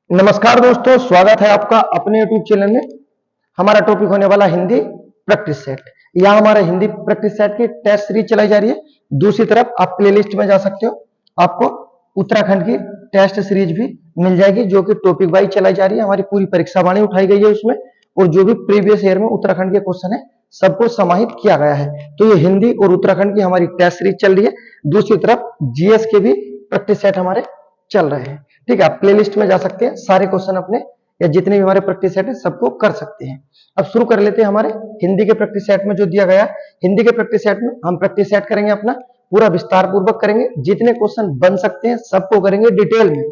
नमस्कार दोस्तों, स्वागत है आपका अपने YouTube चैनल में। हमारा टॉपिक होने वाला हिंदी प्रैक्टिस सेट। यहाँ हमारे हिंदी प्रैक्टिस सेट की टेस्ट सीरीज चलाई जा रही है। दूसरी तरफ आप प्लेलिस्ट में जा सकते हो, आपको उत्तराखंड की टेस्ट सीरीज भी मिल जाएगी जो कि टॉपिक वाइज चलाई जा रही है। हमारी पूरी परीक्षा वाणी उठाई गई है उसमें, और जो भी प्रीवियस ईयर में उत्तराखंड के क्वेश्चन है सबको समाहित किया गया है। तो ये हिंदी और उत्तराखंड की हमारी टेस्ट सीरीज चल रही है। दूसरी तरफ जीएस के भी प्रैक्टिस सेट हमारे चल रहे हैं। ठीक है, आप प्लेलिस्ट में जा सकते हैं, सारे क्वेश्चन अपने या जितने भी हमारे प्रैक्टिस सेट है सबको कर सकते हैं। अब शुरू कर लेते हैं हमारे हिंदी के प्रैक्टिस सेट में जो दिया गया है। हिंदी के प्रैक्टिस सेट में हम प्रैक्टिस सेट करेंगे, अपना पूरा विस्तार पूर्वक करेंगे, जितने क्वेश्चन बन सकते हैं सबको करेंगे डिटेल में।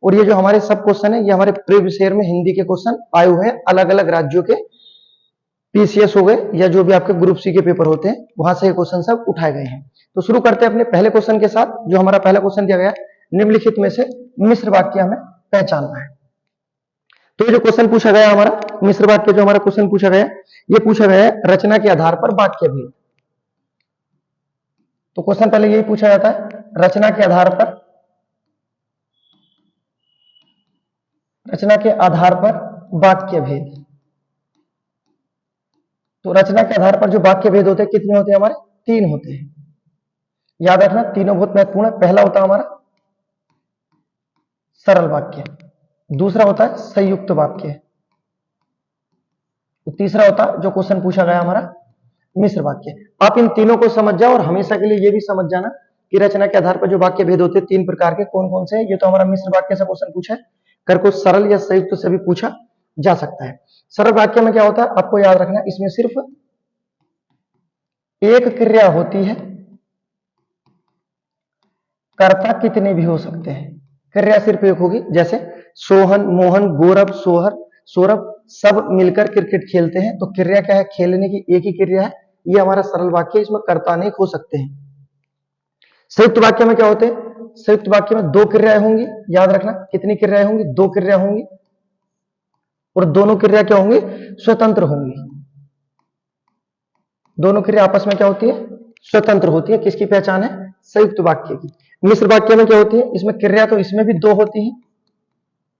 और ये जो हमारे सब क्वेश्चन है ये हमारे प्रीवियस ईयर में हिंदी के क्वेश्चन आए हुए हैं, अलग अलग राज्यों के पीसीएस हो गए या जो भी आपके ग्रुप सी के पेपर होते हैं वहां से ये क्वेश्चन सब उठाए गए हैं। तो शुरू करते हैं अपने पहले क्वेश्चन के साथ। जो हमारा पहला क्वेश्चन दिया गया है, निम्नलिखित में से मिश्र वाक्य हमें पहचानना है। तो ये जो क्वेश्चन पूछा गया हमारा मिश्र वाक्य, जो हमारा क्वेश्चन पूछा गया ये पूछा गया है रचना के आधार पर वाक्य भेद। तो क्वेश्चन पहले यही पूछा जाता है, रचना के आधार पर, रचना के आधार पर वाक्य भेद। तो रचना के आधार पर जो वाक्य भेद होते हैं कितने होते हैं हमारे? 3 होते हैं। याद रखना, तीनों बहुत महत्वपूर्ण है। पहला होता है हमारा सरल वाक्य, दूसरा होता है संयुक्त वाक्य, तो तीसरा होता है जो क्वेश्चन पूछा गया हमारा मिश्र वाक्य। आप इन तीनों को समझ जाओ और हमेशा के लिए ये भी समझ जाना कि रचना के आधार पर जो वाक्य भेद होते हैं 3 प्रकार के कौन कौन से हैं। ये तो हमारा मिश्र वाक्य से क्वेश्चन पूछा है, कर को सरल या संयुक्त से भी पूछा जा सकता है। सरल वाक्य में क्या होता है आपको याद रखना, इसमें सिर्फ एक क्रिया होती है, कर्ता कितने भी हो सकते हैं। क्रिया सिर्फ एक होगी, जैसे सोहन, मोहन, गौरव, सोहर, सौरभ सब मिलकर क्रिकेट खेलते हैं। तो क्रिया क्या है? खेलने की एक ही क्रिया है। ये हमारा सरल वाक्य, इसमें कर्ता नहीं हो सकते हैं। संयुक्त वाक्य में क्या होते हैं? संयुक्त वाक्य में 2 क्रियाएं होंगी। याद रखना, कितनी क्रियाएं होंगी? 2 क्रिया होंगी, और दोनों क्रिया क्या होंगी? स्वतंत्र होंगी। दोनों क्रिया आपस में क्या होती है? स्वतंत्र होती है। किसकी पहचान है? संयुक्त वाक्य की। मिश्र वाक्य में क्या होती है? इसमें क्रिया तो इसमें भी 2 होती है।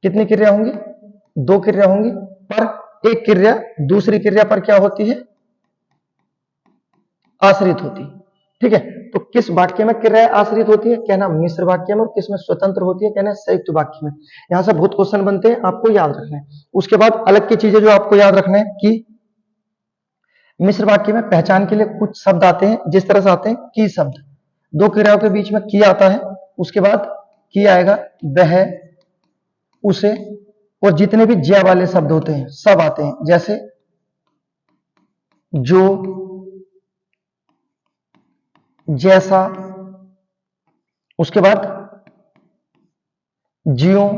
कितनी क्रिया होंगी? 2 क्रिया होंगी, पर एक क्रिया दूसरी क्रिया पर क्या होती है? आश्रित होती। ठीक है, तो किस वाक्य में क्रिया आश्रित होती है? कहना मिश्र वाक्य में। और किसमें स्वतंत्र होती है? कहना संयुक्त वाक्य में। यहां से बहुत क्वेश्चन बनते हैं, आपको याद रखना है। उसके बाद अलग की चीजें जो आपको याद रखना है कि मिश्र वाक्य में पहचान के लिए कुछ शब्द आते हैं, जिस तरह से आते हैं की शब्द। 2 क्रियाओं के बीच में की आता है, उसके बाद की आएगा वह, उसे, और जितने भी ज्या वाले शब्द होते हैं सब आते हैं, जैसे जो, जैसा, उसके बाद ज्यों,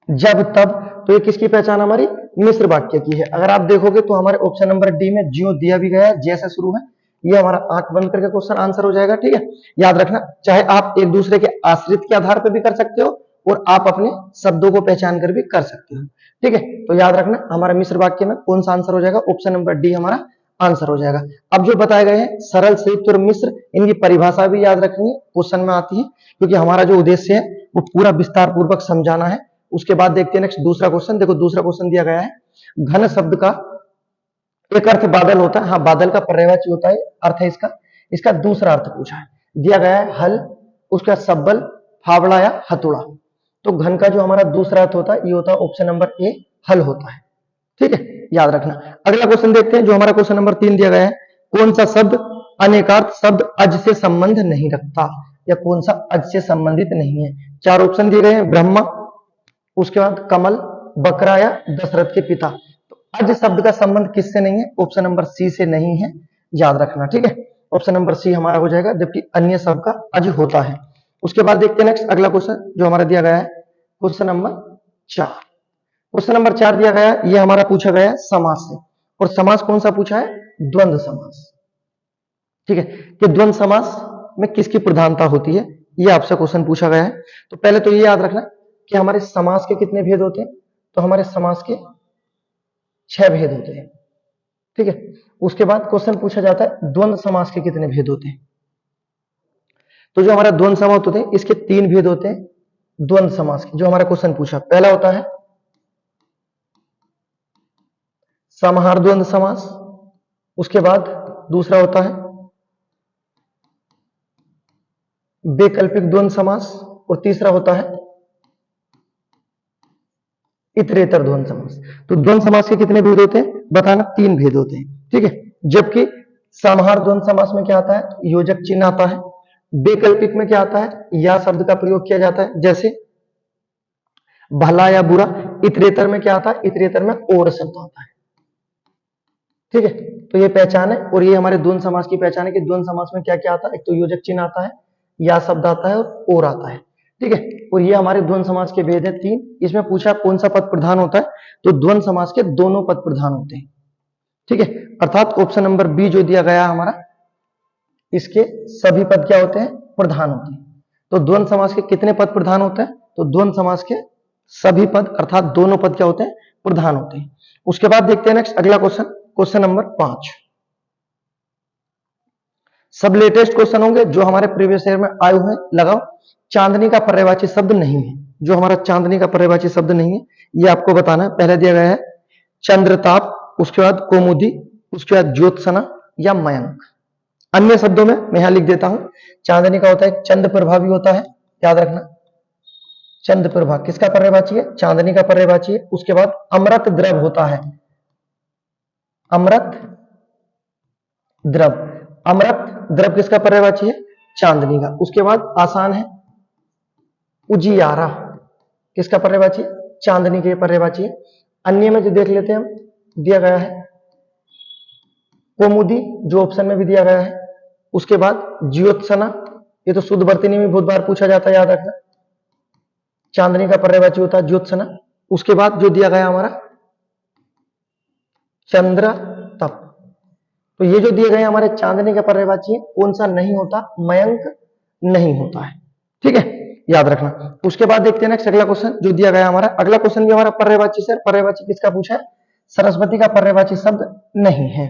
जब, तब। तो ये किसकी पहचान हमारी? मिश्र वाक्य की है। अगर आप देखोगे तो हमारे ऑप्शन नंबर डी में ज्यों दिया भी गया है, जैसे शुरू है। ये हमारा आंख बंद करके क्वेश्चन आंसर हो जाएगा। ठीक है, याद रखना, चाहे आप एक दूसरे के आश्रित के आधार पर भी कर सकते हो और आप अपने शब्दों को पहचान कर भी कर सकते हो। ठीक है, तो याद रखना हमारा मिश्र वाक्य में कौन सा आंसर हो जाएगा? ऑप्शन नंबर डी हमारा आंसर हो जाएगा। अब जो बताए गए हैं सरल, संयुक्त और मिश्र, इनकी परिभाषा भी याद रखनी है, क्वेश्चन में आती है, क्योंकि हमारा जो उद्देश्य है वो पूरा विस्तार पूर्वक समझाना है। उसके बाद देखते हैं नेक्स्ट दूसरा क्वेश्चन। देखो दूसरा क्वेश्चन दिया गया है, घन शब्द का एक अर्थ बादल होता है। हाँ, बादल का पर्यायवाची होता है, अर्थ है इसका। इसका दूसरा अर्थ पूछा है, दिया गया है हल, उसका सब्बल, फावड़ा या हथौड़ा। तो घन का जो हमारा दूसरा अर्थ होता है ये होता है ऑप्शन नंबर ए, हल होता है। ठीक है, याद रखना। अगला क्वेश्चन देखते हैं, जो हमारा क्वेश्चन नंबर 3 दिया गया है, कौन सा शब्द अनेकार्थ शब्द अज से संबंध नहीं रखता, या कौन सा अज से संबंधित नहीं है। 4 ऑप्शन दिए गए हैं, ब्रह्मा, उसके बाद कमल, बकरा या दशरथ के पिता। तो अज शब्द का संबंध किससे नहीं है? ऑप्शन नंबर सी से नहीं है, याद रखना। ठीक है, ऑप्शन नंबर सी हमारा हो जाएगा, जबकि अन्य शब्द का अज होता है। उसके बाद देखते हैं नेक्स्ट अगला क्वेश्चन जो हमारा दिया गया है, क्वेश्चन नंबर 4। क्वेश्चन नंबर 4 दिया गया है, ये हमारा पूछा गया है समास से। और समास कौन सा पूछा है? द्वंद्व समास। ठीक है, कि द्वंद्व समास में किसकी प्रधानता होती है, ये आपसे क्वेश्चन पूछा गया है। तो पहले तो ये याद रखना कि हमारे समास के कितने भेद होते हैं। तो हमारे समास के 6 भेद होते हैं। ठीक है, उसके बाद क्वेश्चन पूछा जाता है द्वंद्व समास के कितने भेद होते हैं। तो जो हमारा द्वंद्व समास होते हैं इसके 3 भेद होते हैं। द्वंद्व समास की, जो हमारा क्वेश्चन पूछा। पहला होता है समाहार द्वंद्व समास, उसके बाद दूसरा होता है वैकल्पिक द्वंद्व समास, और तीसरा होता है इतरेतर द्वंद्व समास। तो द्वंद्व समास के कितने भेद होते हैं बताना? 3 भेद होते हैं, ठीक है। जबकि समाहार द्वंद्व समास में क्या आता है? योजक चिन्ह आता है। वैकल्पिक में क्या आता है? या शब्द का प्रयोग किया जाता है, जैसे भला या बुरा। इतरेतर में क्या आता है? इतरेतर में और शब्द आता है, ठीक है। तो ये पहचान है, और ये हमारे द्वंद्व समास की पहचान है कि द्वंद्व समास में क्या क्या आता है? एक तो योजक चिन्ह आता है, या शब्द आता है, और आता है, ठीक है। और ये हमारे द्वंद्व समास के भेद है 3। इसमें पूछा कौन सा पद प्रधान होता है, तो द्वंद्व समास के दोनों पद प्रधान होते हैं, ठीक है। अर्थात ऑप्शन नंबर बी जो दिया गया हमारा, इसके सभी पद क्या होते हैं? प्रधान होते हैं। तो द्वंद्व समास के कितने पद प्रधान होते हैं? तो द्वंद्व समास के सभी पद अर्थात दोनों पद क्या होते हैं? प्रधान होते हैं। उसके बाद देखते हैं नेक्स्ट अगला क्वेश्चन, क्वेश्चन नंबर 5। सब लेटेस्ट क्वेश्चन होंगे जो हमारे प्रीवियस ईयर में आए हुए हैं। लगाओ, चांदनी का पर्यायवाची शब्द नहीं है, जो हमारा चांदनी का पर्यायवाची शब्द नहीं है, ये आपको बताना है। पहले दिया गया है चंद्रताप, उसके बाद कौमुदी, उसके बाद ज्योत्सना या मयंक। अन्य शब्दों में मैं यहां लिख देता हूं, चांदनी का होता है चंद्र प्रभा भी होता है, याद रखना। चंद्र प्रभा किसका पर्यायवाची है? चांदनी का पर्यायवाची है। उसके बाद अमृत द्रव होता है, अमृत द्रव। अमृत द्रव किसका पर्यायवाची है? चांदनी का। उसके बाद आसान है उजियारा, किसका पर्यायवाची? चांदनी के पर्यायवाची है। अन्य में जो देख लेते हैं हम, दिया गया है कौमुदी, जो ऑप्शन में भी दिया गया है। उसके बाद ज्योत्सना, ये तो शुद्ध वर्तनी में बहुत बार पूछा जाता है, याद रखना। चांदनी का पर्यायवाची होता है ज्योत्सना। उसके बाद जो दिया गया हमारा चंद्र तप। तो ये जो दिए गए हमारे चांदनी का पर्यायवाची है, कौन सा नहीं होता? मयंक नहीं होता है, ठीक है, याद रखना। उसके बाद देखते हैं नेक्स्ट अगला क्वेश्चन जो दिया गया हमारा। अगला क्वेश्चन भी हमारा पर्यायवाची से, पर्यायवाची किसका पूछा है? सरस्वती का पर्यायवाची शब्द नहीं है।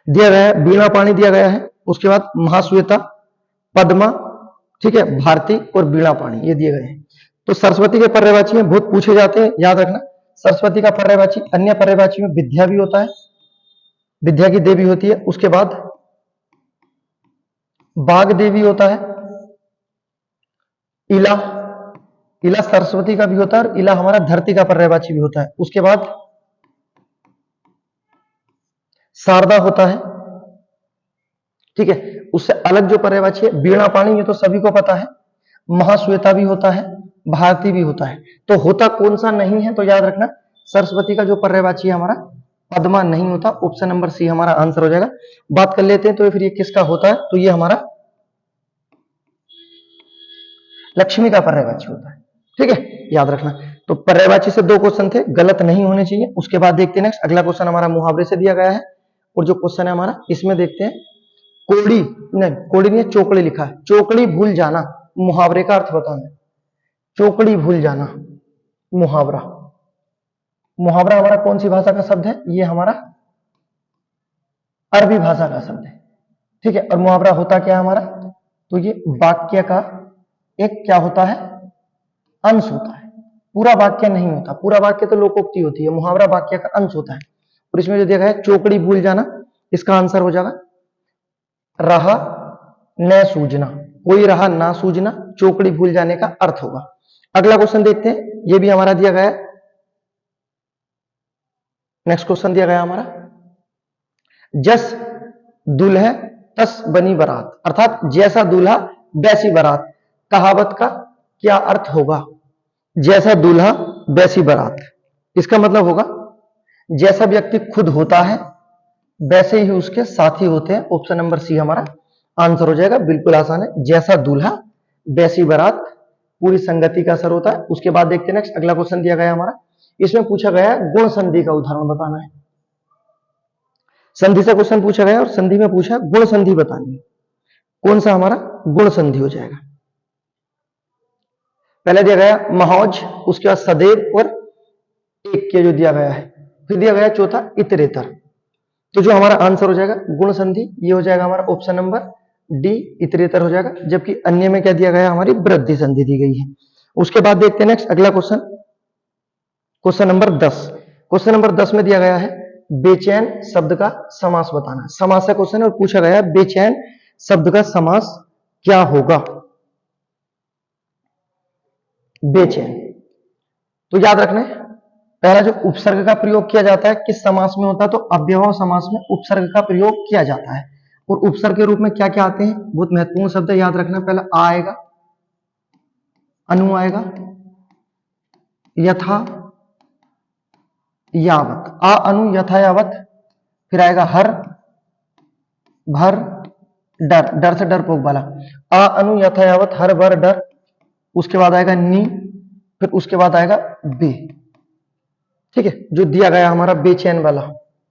दिया गया है बीणा पानी, दिया गया है। उसके बाद महाश्वेता, पद्मा, ठीक है, भारती और बीणा पानी, ये दिए गए हैं। तो सरस्वती के पर्यायवाची में बहुत पूछे जाते हैं, याद रखना। सरस्वती का पर्यायवाची अन्य पर्यायवाची में विद्या भी होता है, विद्या की देवी होती है। उसके बाद बाग देवी होता है, इला, इला सरस्वती का भी होता है, और इला हमारा धरती का पर्यायवाची भी होता है। उसके बाद शारदा होता है, ठीक है। उससे अलग जो पर्यायवाची है बीणा पानी, ये तो सभी को पता है। महाश्वेता भी होता है, भारती भी होता है। तो होता कौन सा नहीं है? तो याद रखना सरस्वती का जो पर्यायवाची है हमारा पद्मा नहीं होता। ऑप्शन नंबर सी हमारा आंसर हो जाएगा। बात कर लेते हैं तो फिर ये किसका होता है? तो ये हमारा लक्ष्मी का पर्यायवाची होता है, ठीक है, याद रखना। तो पर्यायवाची से 2 क्वेश्चन थे, गलत नहीं होने चाहिए। उसके बाद देखते हैं नेक्स्ट अगला क्वेश्चन हमारा मुहावरे से दिया गया है, और जो क्वेश्चन है हमारा इसमें देखते हैं कोड़ी नहीं, कोड़ी नहीं, चौकड़ी लिखा है। चौकड़ी भूल जाना, मुहावरे का अर्थ बताना। चौकड़ी भूल जाना मुहावरा। मुहावरा हमारा कौन सी भाषा का शब्द है? ये हमारा अरबी भाषा का शब्द है, ठीक है। और मुहावरा होता क्या है हमारा? तो ये वाक्य का एक क्या होता है? अंश होता है। पूरा वाक्य नहीं होता, पूरा वाक्य तो लोकोक्ति होती है, मुहावरा वाक्य का अंश होता है। और इसमें जो देखा है चौकड़ी भूल जाना, इसका आंसर हो जाएगा रहा न सूझना। कोई रहा ना सूझना, चौकड़ी भूल जाने का अर्थ होगा। अगला क्वेश्चन देखते हैं, ये भी हमारा दिया गया है। नेक्स्ट क्वेश्चन दिया गया हमारा, जस दुल्हे तस बनी बारात, अर्थात जैसा दूल्हा वैसी बारात। कहावत का क्या अर्थ होगा? जैसा दूल्हा वैसी बारात, इसका मतलब होगा जैसा व्यक्ति खुद होता है वैसे ही उसके साथी होते हैं। ऑप्शन नंबर सी हमारा आंसर हो जाएगा, बिल्कुल आसान है। जैसा दूल्हा वैसी बारात, पूरी संगति का असर होता है। उसके बाद देखते हैं नेक्स्ट अगला क्वेश्चन दिया गया हमारा, इसमें पूछा गया है गुण संधि का उदाहरण बताना है। संधि से क्वेश्चन पूछा गया और संधि में पूछा गुण संधि बतानी है। कौन सा हमारा गुण संधि हो जाएगा? पहले दिया गया महौज, उसके बाद सदैव और एक के जो दिया गया है, फिर दिया गया चौथा इतरेतर। तो जो हमारा आंसर हो जाएगा गुण संधि, ये हो जाएगा हमारा ऑप्शन नंबर डी इतरेतर हो जाएगा, जबकि अन्य में क्या दिया गया है, हमारी वृद्धि संधि दी गई है। उसके बाद देखते हैं नेक्स्ट अगला question, question number 10। Question number 10 में दिया गया है बेचैन शब्द का समास बताना। समास का क्वेश्चन है और पूछा गया है बेचैन शब्द का समास क्या होगा। बेचैन, तो याद रखना है पहला जो उपसर्ग का प्रयोग किया जाता है किस समास में होता है, तो अव्ययभाव समास में उपसर्ग का प्रयोग किया जाता है। और उपसर्ग के रूप में क्या क्या आते हैं, बहुत महत्वपूर्ण शब्द है, याद रखना। पहला आ आएगा, अनु आएगा, यथा यावत, आ अनु यथा यावत, फिर आएगा हर, भर, डर, डर से डरपोक वाला, आ अनु यथा यावत, हर, भर, डर। उसके बाद आएगा नी, फिर उसके बाद आएगा बे। ठीक है, जो दिया गया हमारा बेचैन वाला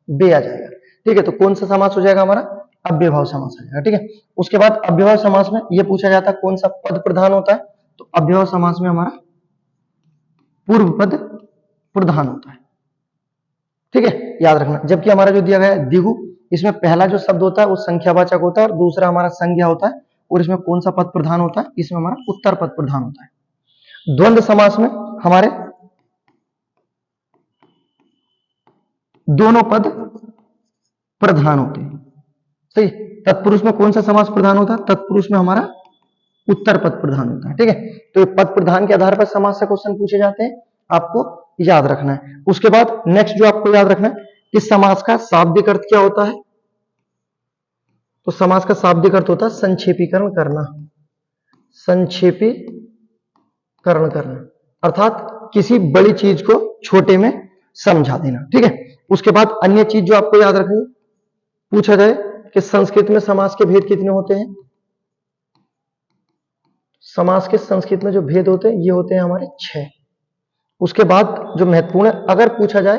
बे आ जाएगा। ठीक है, तो कौन सा समास हो जाएगा हमारा, अव्ययभाव समास आ जाएगा। ठीक है, उसके बाद अव्ययभाव समास में यह पूछा जाता है कौन सा पद प्रधान होता है, तो अव्ययभाव समास में हमारा पूर्व पद प्रधान होता है। ठीक है, याद रखना। जबकि हमारा जो दिया गया है द्विगु, इसमें पहला जो शब्द होता है वो संख्यावाचक होता है और दूसरा हमारा संज्ञा होता है। और इसमें कौन सा पद प्रधान होता है, इसमें हमारा उत्तर पद प्रधान होता है। द्वंद्व समास में हमारे दोनों पद प्रधान होते हैं। सही, तत्पुरुष में कौन सा समास प्रधान होता है, तत्पुरुष में हमारा उत्तर पद प्रधान होता है। ठीक है, तो ये पद प्रधान के आधार पर समास से क्वेश्चन पूछे जाते हैं, आपको याद रखना है। उसके बाद नेक्स्ट जो आपको याद रखना है कि समास का शाब्दिक अर्थ क्या होता है, तो समास का शाब्दिक अर्थ होता है संक्षेपीकरण करना। संक्षेपीकरण करना अर्थात किसी बड़ी चीज को छोटे में समझा देना। ठीक है, उसके बाद अन्य चीज जो आपको याद रखनी, पूछा जाए कि संस्कृत में समास के भेद कितने होते हैं। समास के संस्कृत में जो भेद होते हैं ये होते हैं हमारे 6। उसके बाद जो महत्वपूर्ण है, अगर पूछा जाए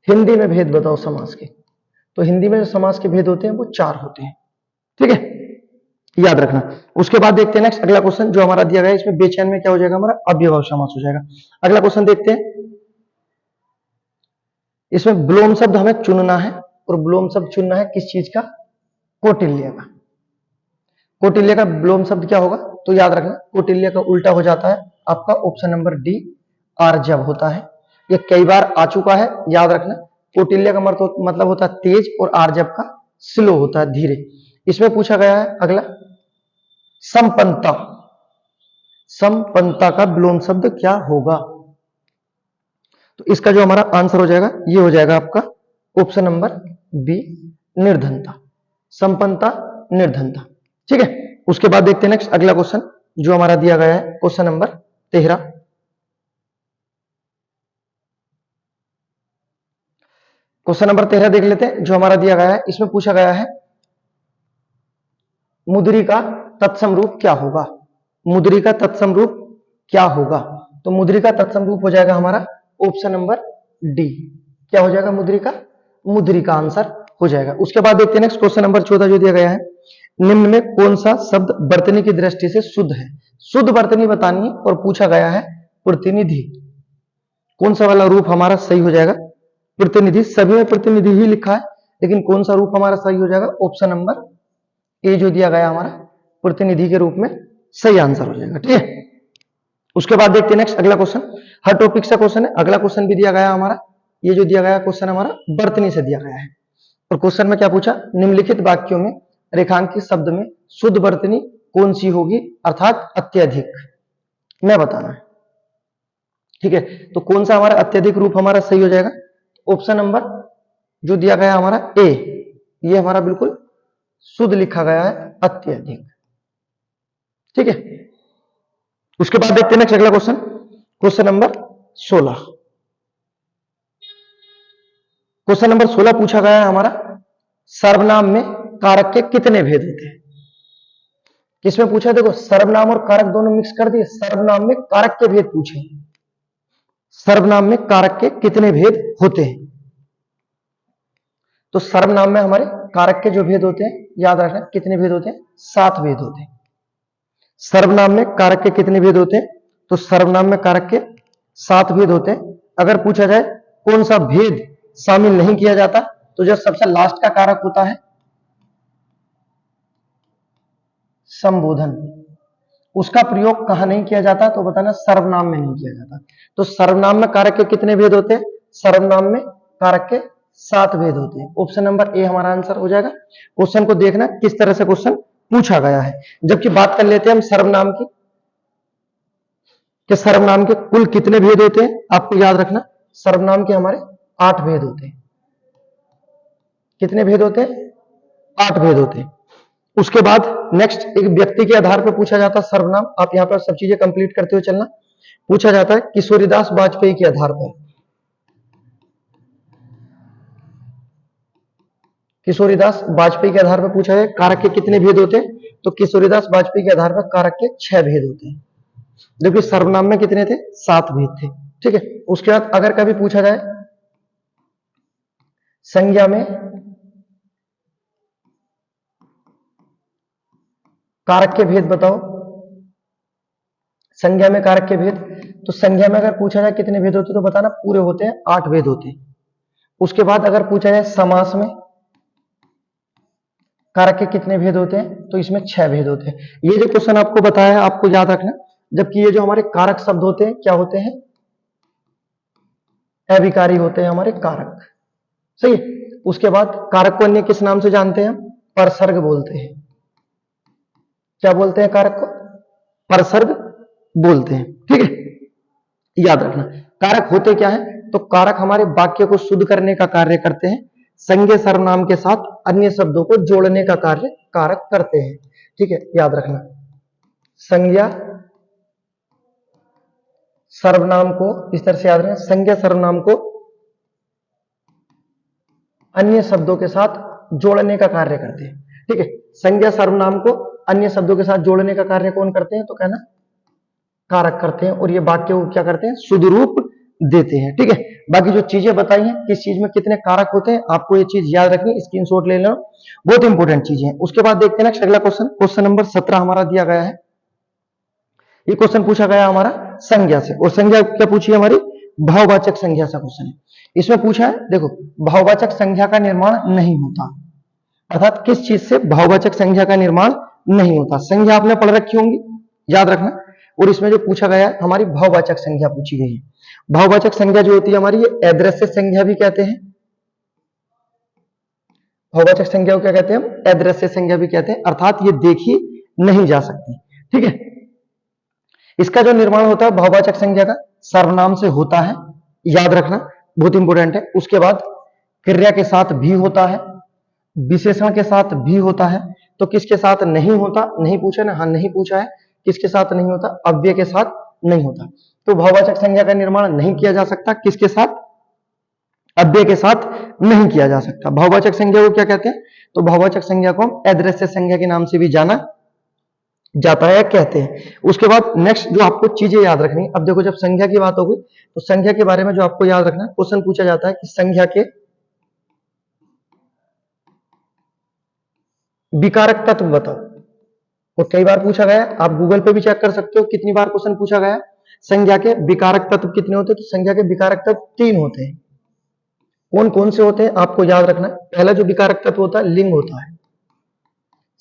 हिंदी में भेद बताओ समास के, तो हिंदी में जो समास के भेद होते हैं वो 4 होते हैं। ठीक है, याद रखना। उसके बाद देखते हैं नेक्स्ट अगला क्वेश्चन जो हमारा दिया गया है, इसमें बेचैन में क्या हो जाएगा, हमारा अव्ययभाव समास हो जाएगा। अगला क्वेश्चन देखते हैं, इसमें विलोम शब्द हमें चुनना है और विलोम शब्द चुनना है किस चीज का, कौटिल्य का। कौटिल्य का विलोम शब्द क्या होगा, तो याद रखना कौटिल्य का उल्टा हो जाता है आपका ऑप्शन नंबर डी, आर्जव होता है। ये कई बार आ चुका है, याद रखना। कौटिल्य का मतलब होता है तेज और आर्जव का स्लो होता है, धीरे। इसमें पूछा गया है अगला संपन्नता। संपन्नता का विलोम शब्द क्या होगा, तो इसका जो हमारा आंसर हो जाएगा ये हो जाएगा आपका ऑप्शन नंबर बी, निर्धनता। संपन्नता, निर्धनता। ठीक है, उसके बाद देखते हैं नेक्स्ट अगला क्वेश्चन जो हमारा दिया गया है, क्वेश्चन नंबर 13। क्वेश्चन नंबर 13 देख लेते हैं जो हमारा दिया गया है। इसमें पूछा गया है मुद्री का तत्सम रूप क्या होगा। मुद्री का तत्सम रूप क्या होगा, तो मुद्री का तत्सम रूप हो जाएगा हमारा ऑप्शन नंबर डी। क्या हो जाएगा, मुद्री का, मुद्री का आंसर हो जाएगा। उसके बाद देखते हैं नेक्स्ट क्वेश्चन नंबर 14 जो दिया गया है, निम्न में कौन सा शब्द वर्तनी की दृष्टि से शुद्ध है। शुद्ध वर्तनी बतानी है और पूछा गया है प्रतिनिधि। कौन सा वाला रूप हमारा सही हो जाएगा, प्रतिनिधि। सभी में प्रतिनिधि ही लिखा है, लेकिन कौन सा रूप हमारा सही हो जाएगा, ऑप्शन नंबर ए जो दिया गया हमारा प्रतिनिधि के रूप में सही आंसर हो जाएगा। ठीक है, उसके बाद देखते हैं नेक्स्ट अगला क्वेश्चन, हर टॉपिक से क्वेश्चन है। अगला क्वेश्चन भी दिया गया हमारा, ये जो दिया गया क्वेश्चन हमारा वर्तनी से दिया गया है। और क्वेश्चन में क्या पूछा, निम्नलिखित वाक्यों में रेखांकित शब्द में शुद्ध वर्तनी कौन सी होगी, अर्थात अत्यधिक में बताना है। ठीक है, तो कौन सा हमारा अत्यधिक रूप हमारा सही हो जाएगा, ऑप्शन नंबर जो दिया गया हमारा ए, ये हमारा बिल्कुल शुद्ध लिखा गया है, अत्यधिक। ठीक है, उसके बाद देखते हैं नेक्स्ट अगला question, question number 16। Question number 16 पूछा गया है हमारा सर्वनाम में कारक के कितने भेद होते हैं। किसमें पूछा, देखो सर्वनाम और कारक दोनों मिक्स कर दिए, सर्वनाम में कारक के भेद पूछे। सर्वनाम में कारक के कितने भेद होते हैं, तो सर्वनाम में हमारे कारक के जो भेद होते हैं, याद रखना कितने भेद होते हैं, 7 भेद होते हैं। सर्वनाम में कारक के कितने भेद होते हैं, तो सर्वनाम में कारक के 7 भेद होते हैं। अगर पूछा जाए कौन सा भेद शामिल नहीं किया जाता, तो जो सबसे लास्ट का कारक होता है संबोधन, उसका प्रयोग कहां नहीं किया जाता, तो बताना सर्वनाम में नहीं किया जाता। तो सर्वनाम में कारक के कितने भेद होते हैं? सर्वनाम में कारक के 7 भेद होते हैं। ऑप्शन नंबर ए हमारा आंसर हो जाएगा। क्वेश्चन को देखना किस तरह से क्वेश्चन पूछा गया है। जबकि बात कर लेते हैं हम सर्वनाम की, कि सर्वनाम के कुल कितने भेद होते हैं। आपको याद रखना सर्वनाम के हमारे 8 भेद होते हैं। कितने भेद होते हैं? 8 भेद होते हैं। उसके बाद नेक्स्ट एक व्यक्ति के आधार पर पूछा जाता है सर्वनाम। आप यहां पर सब चीजें कंप्लीट करते हुए चलना। पूछा जाता है किशोरीदास वाजपेयी के आधार पर। किशोरीदास वाजपेयी के आधार पर पूछा है कारक के कितने भेद होते हैं, तो किशोरीदास वाजपेयी के आधार पर कारक के 6 भेद होते हैं। जबकि सर्वनाम में कितने थे? 7 भेद थे। ठीक है। उसके बाद अगर कभी पूछा जाए संज्ञा में कारक के भेद बताओ, संज्ञा में कारक के भेद, तो संज्ञा में अगर पूछा जाए कितने भेद होते हैं, तो बताना पूरे होते हैं 8 भेद होते हैं। उसके बाद अगर पूछा जाए समास में कारक के कितने भेद होते हैं, तो इसमें 6 भेद होते हैं। ये जो क्वेश्चन आपको बताया है आपको याद रखना। जबकि ये जो हमारे कारक शब्द होते हैं क्या होते हैं? अविकारी होते हैं हमारे कारक। सही है। उसके बाद कारक को अन्य किस नाम से जानते हैं? परसर्ग बोलते हैं। क्या बोलते हैं कारक को? परसर्ग बोलते हैं। ठीक है। याद रखना कारक होते क्या है, तो कारक हमारे वाक्य को शुद्ध करने का कार्य करते हैं। संज्ञा सर्वनाम के साथ अन्य शब्दों को जोड़ने का कार्य कारक करते हैं। ठीक है। याद रखना संज्ञा सर्वनाम को इस तरह से याद रखना, संज्ञा सर्वनाम को अन्य शब्दों के साथ जोड़ने का कार्य करते हैं। ठीक है। संज्ञा सर्वनाम को अन्य शब्दों के साथ जोड़ने का कार्य कौन करते हैं, तो कहना कारक करते हैं। और ये वाक्य को क्या करते हैं? शुद्ध रूप देते हैं। ठीक है। बाकी जो चीजें बताई हैं किस चीज में कितने कारक होते हैं आपको ये चीज याद रखनी, स्क्रीनशॉट ले लेना, बहुत इंपॉर्टेंट चीजें हैं। उसके बाद देखते हैं ना अगला क्वेश्चन, क्वेश्चन नंबर 17 हमारा दिया गया है। ये क्वेश्चन पूछा गया हमारा संज्ञा से, और संज्ञा क्या पूछी है हमारी? भाववाचक संज्ञा से क्वेश्चन है। इसमें पूछा है देखो भाववाचक संज्ञा का निर्माण नहीं होता, अर्थात किस चीज से भाववाचक संज्ञा का निर्माण नहीं होता। संज्ञा आपने पढ़ रखी होंगी, याद रखना। और इसमें जो पूछा गया है हमारी भाववाचक संज्ञा पूछी गई है। भाववाचक संज्ञा जो होती है हमारी ये अदृश्य संज्ञा भी कहते हैं। भाववाचक संज्ञा को क्या कहते हैं हम? अदृश्य संज्ञा भी कहते हैं, अर्थात ये देखी नहीं जा सकती। ठीक है। इसका जो निर्माण होता है भाववाचक संज्ञा का सर्वनाम से होता है, याद रखना बहुत इंपॉर्टेंट है। उसके बाद क्रिया के साथ भी होता है, विशेषण के साथ भी होता है। तो किसके साथ नहीं होता? नहीं पूछा ना, हाँ नहीं पूछा है। किसके साथ नहीं होता? अव्यय के साथ नहीं होता। तो भाववाचक संज्ञा का निर्माण नहीं किया जा सकता किसके साथ? अव्यय के साथ नहीं किया जा सकता। भाववाचक संज्ञा को क्या कहते हैं? तो भाववाचक संज्ञा को हम अदृश्य संज्ञा के नाम से भी जाना जाता है, कहते हैं। उसके बाद नेक्स्ट जो आपको चीजें याद रखनी, अब देखो जब संज्ञा की बात होगी तो संज्ञा के बारे में जो आपको याद रखना, क्वेश्चन पूछा जाता है कि संज्ञा के विकारक तत्व बताओ। और कई बार पूछा गया, आप गूगल पे भी चेक कर सकते हो कितनी बार क्वेश्चन पूछा गया। संज्ञा के विकारक तत्व कितने होते हैं? तो संज्ञा के विकारक तत्व 3 होते हैं। कौन कौन से होते हैं आपको याद रखना। पहला जो विकारक तत्व होता है लिंग होता है।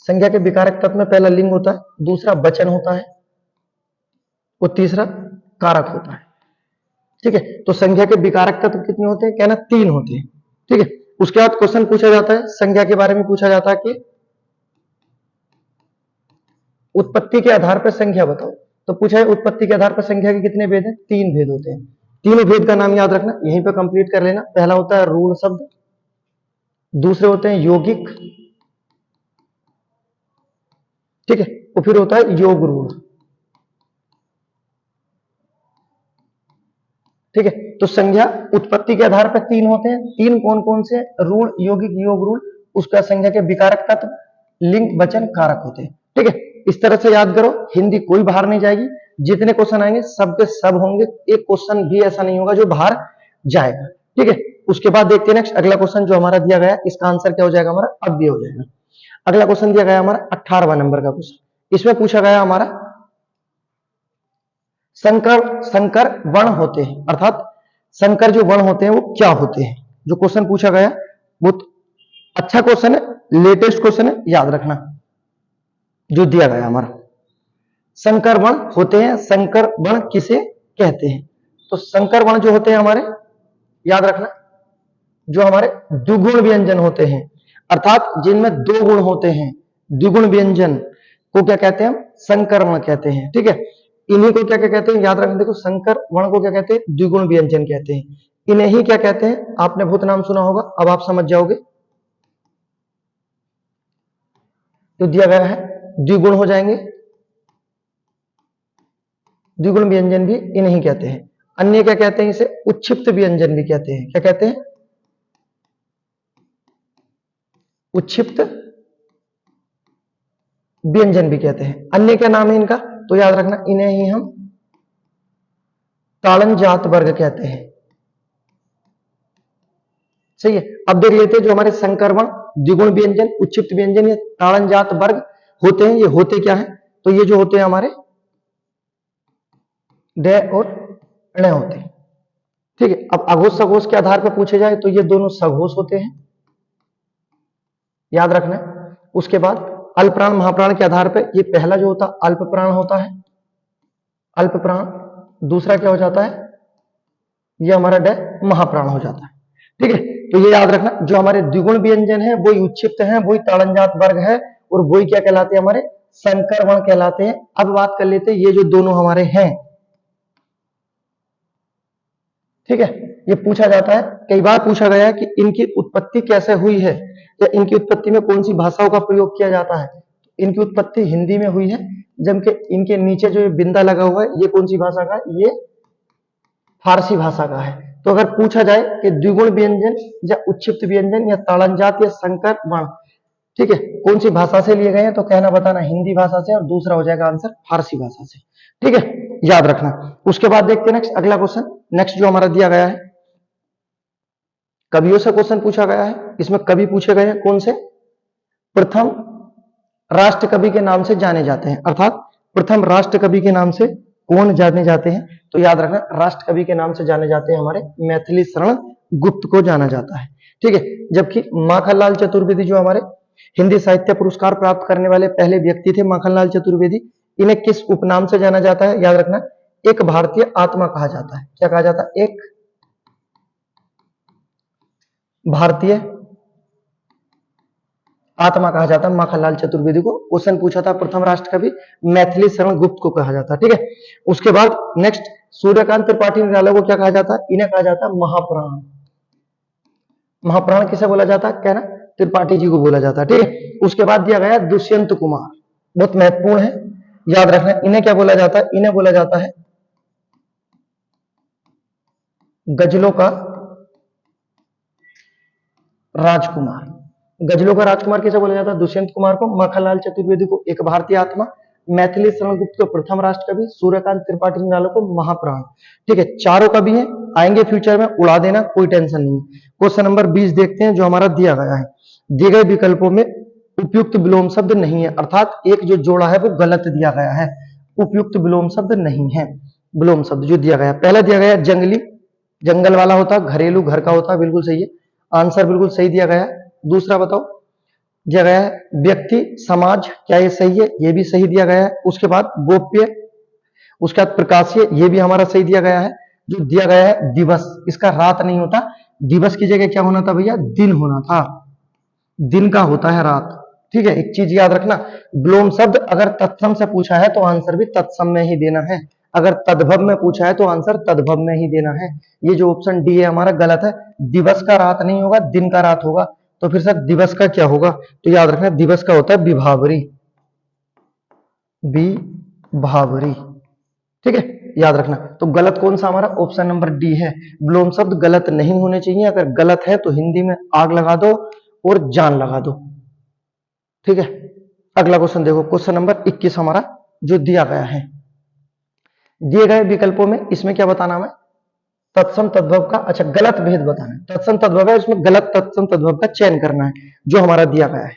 संज्ञा के विकारक तत्व में पहला लिंग होता है, दूसरा वचन होता है और तीसरा कारक होता है। ठीक है। तो संज्ञा के विकारक तत्व कितने होते हैं? कहना 3 होते हैं। ठीक है। उसके बाद क्वेश्चन पूछा जाता है संज्ञा के बारे में, पूछा जाता है कि उत्पत्ति के आधार पर संख्या बताओ। तो पूछा है उत्पत्ति के आधार पर संख्या के कितने भेद हैं? 3 भेद होते हैं। तीनों भेद का नाम याद रखना, यहीं पर कंप्लीट कर लेना। पहला होता है रूढ़ शब्द, दूसरे होते हैं यौगिक, ठीक है, और फिर होता है योग रूढ़। ठीक है। तो संज्ञा उत्पत्ति के आधार पर 3 होते हैं। 3 कौन कौन से? रूढ़, यौगिक, योग रूढ़। उसका संज्ञा के विकारक तत्व लिंग, वचन, कारक होते हैं। ठीक है। इस तरह से याद करो, हिंदी कोई बाहर नहीं जाएगी। जितने क्वेश्चन आएंगे सब के सब होंगे, एक क्वेश्चन भी ऐसा नहीं होगा जो बाहर जाएगा। ठीक है। उसके बाद देखते हैं नेक्स्ट अगला क्वेश्चन जो हमारा दिया गया है, इसका आंसर क्या हो जाएगा हमारा? अव्यय हो जाएगा। अगला क्वेश्चन दिया गया हमारा 18वां नंबर का क्वेश्चन। इसमें पूछा गया हमारा संकर वर्ण होते हैं, अर्थात संकर जो वर्ण होते हैं वो क्या होते हैं। जो क्वेश्चन पूछा गया बहुत अच्छा क्वेश्चन है, लेटेस्ट क्वेश्चन है, याद रखना। जो दिया गया हमारा। संकर वर्ण होते हैं, संकर वर्ण किसे कहते हैं? तो संकर वर्ण जो होते हैं हमारे, याद रखना, जो हमारे द्विगुण व्यंजन होते हैं, अर्थात जिनमें दो गुण होते हैं, द्विगुण व्यंजन को क्या कहते हैं? हम संकर वर्ण कहते हैं। ठीक है, इन्हीं को क्या क्या कहते हैं? याद रखना, देखो संकर वर्ण को क्या कहते हैं? द्विगुण व्यंजन कहते हैं। इन्हें ही क्या कहते हैं? आपने बहुत नाम सुना होगा, अब आप समझ जाओगे। तो दिया गया है द्विगुण हो जाएंगे, द्विगुण व्यंजन भी इन्हें ही कहते हैं। अन्य क्या कहते हैं? इसे उच्छिप्त व्यंजन भी कहते हैं। क्या कहते हैं? उच्छिप्त व्यंजन भी कहते हैं। अन्य क्या नाम है इनका? तो याद रखना, इन्हें ही हम ताड़न जात वर्ग कहते हैं। सही है। अब देख लेते हैं जो हमारे संकर वर्ण, द्विगुण व्यंजन, उच्छिप्त व्यंजन, ये ताड़न जात वर्ग होते हैं, ये होते क्या है? तो ये जो होते हैं हमारे ड और ण होते हैं। ठीक है, अब अघोष सघोष के आधार पर पूछे जाए तो ये दोनों सघोष होते हैं, याद रखना। उसके बाद अल्पप्राण महाप्राण के आधार पर ये पहला जो होता है अल्प प्राण होता है, अल्प प्राण। दूसरा क्या हो जाता है? ये हमारा ड महाप्राण हो जाता है। ठीक है, तो ये याद रखना, जो हमारे द्विगुण व्यंजन है वही उच्छिप्त है, वही ताड़नजात वर्ग है, और वही क्या कहलाते हैं? हमारे संकर वर्ण कहलाते हैं। अब बात कर लेते हैं ये जो दोनों हमारे हैं। ठीक है, ये पूछा जाता है, कई बार पूछा गया है कि इनकी उत्पत्ति कैसे हुई है, या इनकी उत्पत्ति में कौन सी भाषाओं का प्रयोग किया जाता है। इनकी उत्पत्ति हिंदी में हुई है, जबकि इनके नीचे जो बिंदा लगा हुआ है ये कौन सी भाषा का है? ये फारसी भाषा का है। तो अगर पूछा जाए कि द्विगुण व्यंजन या उच्छिप्त व्यंजन या ताड़नजात या संकर वर्ण, ठीक है, कौन सी भाषा से लिए गए हैं, तो कहना बताना हिंदी भाषा से, और दूसरा हो जाएगा आंसर फारसी भाषा से। ठीक है, याद रखना। उसके बाद देखते हैं नेक्स्ट, अगला क्वेश्चन। नेक्स्ट जो हमारा दिया गया है, कवियों से क्वेश्चन पूछा गया है। इसमें कवि पूछे गए हैं कौन से? प्रथम राष्ट्र कवि के नाम से जाने जाते हैं, अर्थात प्रथम राष्ट्र कवि के नाम से कौन जाने जाते हैं? तो याद रखना, राष्ट्र कवि के नाम से जाने जाते हैं हमारे मैथिली शरण गुप्त को जाना जाता है। ठीक है, जबकि माखनलाल चतुर्वेदी जो हमारे हिंदी साहित्य पुरस्कार प्राप्त करने वाले पहले व्यक्ति थे, माखनलाल चतुर्वेदी, इन्हें किस उपनाम से जाना जाता है? याद रखना, एक भारतीय आत्मा कहा जाता है। क्या कहा जाता है? एक भारतीय आत्मा कहा जाता है माखनलाल चतुर्वेदी को। क्वेश्चन पूछा था प्रथम राष्ट्र कवि, मैथिली शरण गुप्त को कहा जाता है। ठीक है, उसके बाद नेक्स्ट सूर्यकांत त्रिपाठी निराला को क्या कहा जाता है? इन्हें कहा जाता है महाप्राण। महाप्राण किसे बोला जाता है? कहना, त्रिपाठी जी को बोला जाता है। ठीक है, उसके बाद दिया गया दुष्यंत कुमार, बहुत महत्वपूर्ण है, याद रखना। इन्हें क्या बोला जाता है? इन्हें बोला जाता है गजलों का राजकुमार। गजलों का राजकुमार किसे बोला जाता है? दुष्यंत कुमार को। माखनलाल चतुर्वेदी को एक भारतीय आत्मा, मैथिली शरण गुप्त को प्रथम राष्ट्र कवि, सूर्यकांत त्रिपाठी निराला को महाप्राण। ठीक है, चारों कवि हैं, आएंगे फ्यूचर में, उड़ा देना, कोई टेंशन नहीं। क्वेश्चन नंबर 20 देखते हैं जो हमारा दिया गया है। दिए गए विकल्पों में उपयुक्त विलोम शब्द नहीं है, अर्थात एक जो जोड़ा है वो गलत दिया गया है, उपयुक्त विलोम शब्द नहीं है। विलोम शब्द जो दिया गया, पहला दिया गया जंगली, जंगल वाला होता, घरेलू घर का होता, बिल्कुल सही है, आंसर बिल्कुल सही दिया गया है। दूसरा बताओ, दिया गया है व्यक्ति समाज, क्या ये सही है? ये भी सही दिया गया है। उसके बाद गोप्य, उसके बाद प्रकाशीय, ये भी हमारा सही दिया गया है। जो दिया गया है दिवस, इसका रात नहीं होता, दिवस की जगह क्या होना था भैया? दिन होना था, दिन का होता है रात। ठीक है, एक चीज याद रखना, विलोम शब्द अगर तत्सम से पूछा है तो आंसर भी तत्सम में ही देना है, अगर तद्भव में पूछा है तो आंसर तद्भव में ही देना है। ये जो ऑप्शन डी है हमारा गलत है, दिवस का रात नहीं होगा, दिन का रात होगा। तो फिर सर दिवस का क्या होगा? तो याद रखना, दिवस का होता है विभावरी, विभावरी। ठीक है, याद रखना। तो गलत कौन सा हमारा? ऑप्शन नंबर डी है, विलोम शब्द गलत नहीं होने चाहिए, अगर गलत है तो हिंदी में आग लगा दो और जान लगा दो। ठीक है, अगला क्वेश्चन देखो, क्वेश्चन नंबर 21 हमारा जो दिया गया है। दिए गए विकल्पों में इसमें क्या बताना है? तत्सम तद्भव का, अच्छा गलत भेद बताना है। तत्सम तद्भव है, इसमें गलत तत्सम तद्भव का चयन करना है जो हमारा दिया गया है।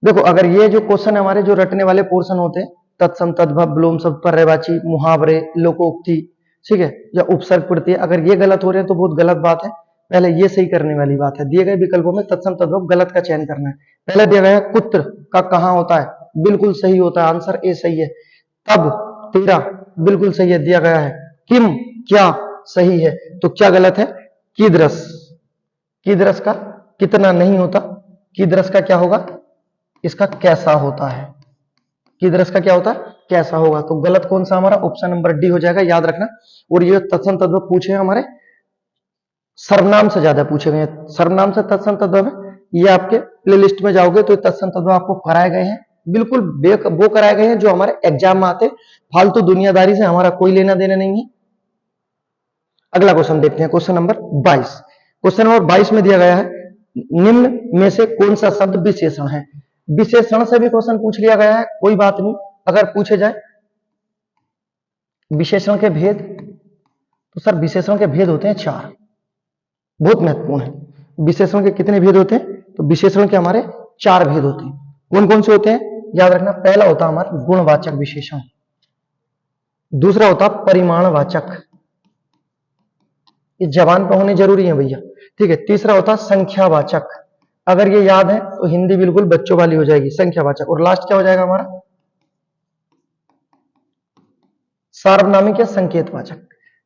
देखो, अगर ये जो क्वेश्चन हमारे जो रटने वाले पोर्शन होते हैं, तत्सम तद्भव, विलोम शब्द, पर्यायवाची, मुहावरे, लोकोक्ति, ठीक है, या उपसर्ग प्रत्यय, अगर ये गलत हो रहे हैं तो बहुत गलत बात है। पहले ये सही करने वाली बात है। दिए गए विकल्पों में तत्सम तद्भव गलत का चयन करना है। पहले दिया गया है कुत्र का कहां होता है? बिल्कुल सही होता है, आंसर ए सही है। तब तेरा बिल्कुल सही है, दिया गया है। किम क्या सही है, तो क्या गलत है? कीदृश, कीदृश का कितना नहीं होता, कीदृश का क्या होगा, इसका कैसा होता है, कीदृश का क्या होता है, कैसा होगा। तो गलत कौन सा हमारा, ऑप्शन नंबर डी हो जाएगा, याद रखना। और ये तत्सम तद्भव पूछे हमारे सर्वनाम से ज्यादा पूछे गए हैं, सर्वनाम से तत्सम तद्भव है। ये आपके प्लेलिस्ट में जाओगे तो तत्सम तद्भव आपको कराए गए हैं, बिल्कुल वो कराए गए हैं जो हमारे एग्जाम में आते। फालतू दुनियादारी से हमारा कोई लेना देना नहीं है। अगला क्वेश्चन देखते हैं, क्वेश्चन नंबर 22। क्वेश्चन नंबर 22 में दिया गया है, निम्न में से कौन सा शब्द विशेषण है। विशेषण से भी क्वेश्चन पूछ लिया गया है, कोई बात नहीं। अगर पूछे जाए विशेषण के भेद, तो सर विशेषण के भेद होते हैं 4, बहुत महत्वपूर्ण है। विशेषण के कितने भेद होते हैं, तो विशेषण के हमारे 4 भेद होते हैं। कौन कौन से होते हैं, याद रखना। पहला होता है हमारा गुणवाचक विशेषण, दूसरा होता है परिमाणवाचक, ये जबान पर होने जरूरी है भैया, ठीक है। तीसरा होता है संख्यावाचक, अगर ये याद है तो हिंदी बिल्कुल बच्चों वाली हो जाएगी, संख्यावाचक। और लास्ट क्या हो जाएगा हमारा, सार्वनामिक या संकेतवाचक।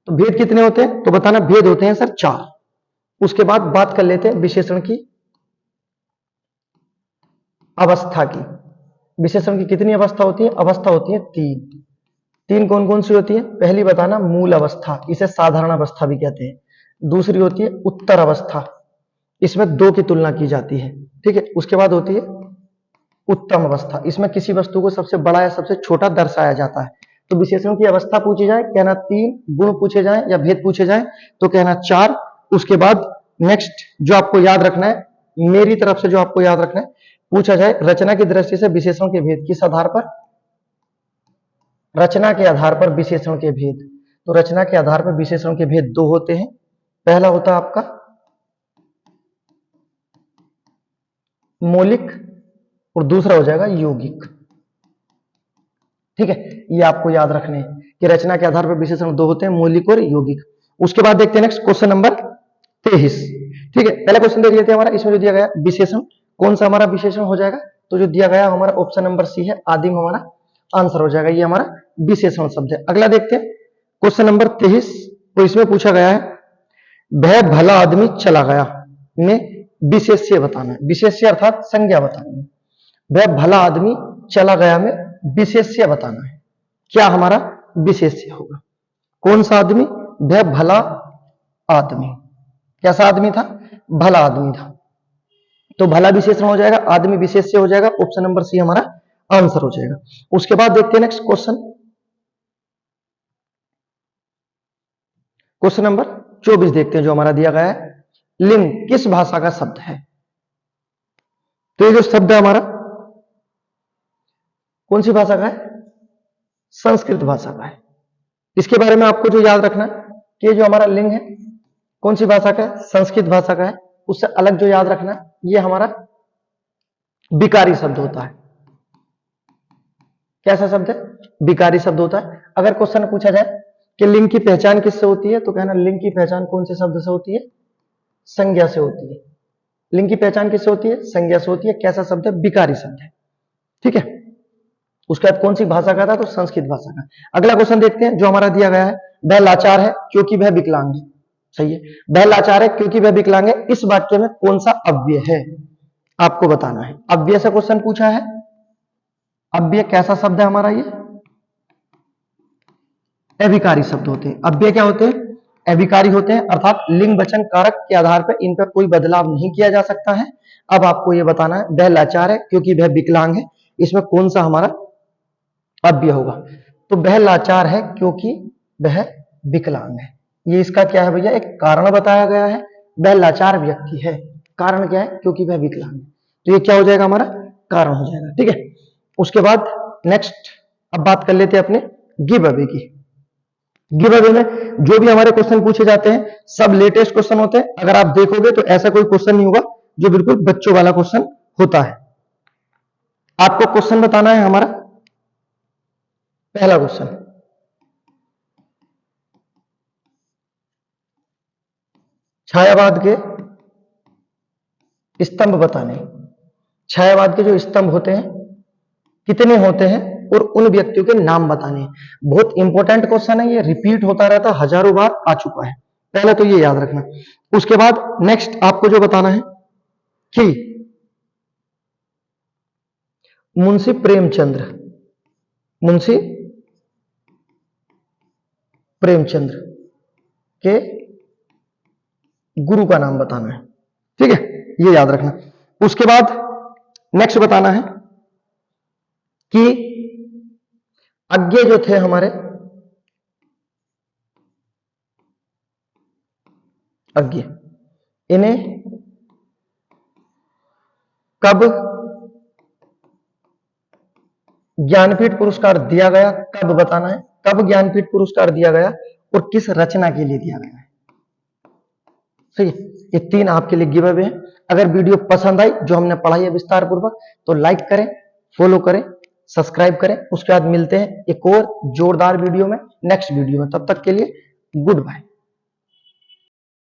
तो भेद कितने होते हैं, तो बताना। भेद होते हैं सर 4। उसके बाद बात कर लेते हैं विशेषण की अवस्था की। विशेषण की कितनी अवस्था होती है, अवस्था होती है 3। 3 कौन कौन सी होती है, पहली बताना मूल अवस्था, इसे साधारण अवस्था भी कहते हैं। दूसरी होती है उत्तर अवस्था, इसमें 2 की तुलना की जाती है, ठीक है। उसके बाद होती है उत्तम अवस्था, इसमें किसी वस्तु को सबसे बड़ा या सबसे छोटा दर्शाया जाता है। तो विशेषण की अवस्था पूछी जाए, कहना 3, गुण पूछे जाए या भेद पूछे जाए तो कहना 4। उसके बाद नेक्स्ट जो आपको याद रखना है, मेरी तरफ से जो आपको याद रखना है, पूछा जाए रचना की दृष्टि से विशेषण के भेद किस आधार पर, रचना के आधार पर विशेषण के भेद। तो रचना के आधार पर विशेषण के भेद 2 होते हैं। पहला होता है आपका मौलिक और दूसरा हो जाएगा यौगिक, ठीक है। ये आपको याद रखने हैं कि रचना के आधार पर विशेषण 2 होते हैं, मौलिक और यौगिक। उसके बाद देखते हैं नेक्स्ट क्वेश्चन नंबर 23, ठीक है। पहला क्वेश्चन देख लेते हैं हमारा, इसमें जो दिया गया विशेषण, कौन सा हमारा विशेषण हो जाएगा, तो जो दिया गया हमारा ऑप्शन नंबर सी है, आदिम हमारा आंसर हो जाएगा, ये हमारा विशेषण शब्द है। अगला देखते हैं क्वेश्चन नंबर 23, तो इसमें पूछा गया है वह भला आदमी चला गया में विशेष्य बताना है, विशेष्य अर्थात संज्ञा बतानी है। वह भला आदमी चला गया में विशेष्य बताना है, क्या हमारा विशेष्य होगा, कौन सा आदमी, वह भला आदमी, कैसा आदमी था, भला आदमी था। तो भला विशेषण हो जाएगा, आदमी विशेष्य हो जाएगा, ऑप्शन नंबर सी हमारा आंसर हो जाएगा। उसके बाद देखते हैं नेक्स्ट क्वेश्चन, क्वेश्चन नंबर 24 देखते हैं, जो हमारा दिया गया है, लिंग किस भाषा का शब्द है। तो ये जो शब्द है हमारा कौन सी भाषा का है, संस्कृत भाषा का है। इसके बारे में आपको जो याद रखना कि जो हमारा लिंग है कौन सी भाषा का है, संस्कृत भाषा का है। उससे अलग जो याद रखना, ये हमारा विकारी शब्द होता है। कैसा शब्द है, विकारी शब्द होता है। अगर क्वेश्चन पूछा जाए कि लिंग की पहचान किससे होती है, तो कहना लिंग की पहचान कौन से शब्द से होती है, संज्ञा से होती है। लिंग की पहचान किससे होती है, संज्ञा से होती है। कैसा शब्द है, विकारी शब्द है, ठीक है। उसके बाद कौन सी भाषा का था, तो संस्कृत भाषा का। अगला क्वेश्चन देखते हैं, जो हमारा दिया गया है, वह लाचार है क्योंकि वह विकलांग है, सही है। वह लाचार है क्योंकि वह विकलांग है, इस वाक्य में कौन सा अव्यय है, आपको बताना है। अव्यय से क्वेश्चन पूछा है, अव्यय कैसा शब्द है हमारा, ये अविकारी शब्द होते हैं। अव्यय क्या होते हैं, अविकारी होते हैं, अर्थात लिंग वचन कारक के आधार पर इन पर कोई बदलाव नहीं किया जा सकता है। अब आपको यह बताना है, वह लाचार है क्योंकि वह विकलांग है, इसमें कौन सा हमारा अव्यय होगा। तो वह लाचार है क्योंकि वह विकलांग है, ये इसका क्या है भैया, एक कारण बताया गया है। वह लाचार व्यक्ति है, कारण क्या है, क्योंकि वह विकलांग है। तो ये क्या हो जाएगा, हमारा कारण हो जाएगा, ठीक है। उसके बाद नेक्स्ट अब बात कर लेते हैं अपने गिव अवे की। गिव अवे में जो भी हमारे क्वेश्चन पूछे जाते हैं सब लेटेस्ट क्वेश्चन होते हैं। अगर आप देखोगे तो ऐसा कोई क्वेश्चन नहीं होगा जो बिल्कुल बच्चों वाला क्वेश्चन होता है। आपको क्वेश्चन बताना है हमारा पहला क्वेश्चन, छायावाद के स्तंभ बताने। छायावाद के जो स्तंभ होते हैं कितने होते हैं और उन व्यक्तियों के नाम बताने हैं। बहुत इंपॉर्टेंट क्वेश्चन है, ये रिपीट होता रहता, हजारों बार आ चुका है, पहले तो ये याद रखना। उसके बाद नेक्स्ट आपको जो बताना है कि मुंशी प्रेमचंद्र के गुरु का नाम बताना है, ठीक है, ये याद रखना। उसके बाद नेक्स्ट बताना है कि अज्ञे जो थे हमारे, अज्ञे, इन्हें कब ज्ञानपीठ पुरस्कार दिया गया, कब बताना है, कब ज्ञानपीठ पुरस्कार दिया गया और किस रचना के लिए दिया गया है। सही है, ये 3 आपके लिए गिव अवे है। अगर वीडियो पसंद आई जो हमने पढ़ाई है विस्तार पूर्वक, तो लाइक करें, फॉलो करें, सब्सक्राइब करें। उसके बाद मिलते हैं एक और जोरदार वीडियो में, नेक्स्ट वीडियो में। तब तक के लिए गुड बाय।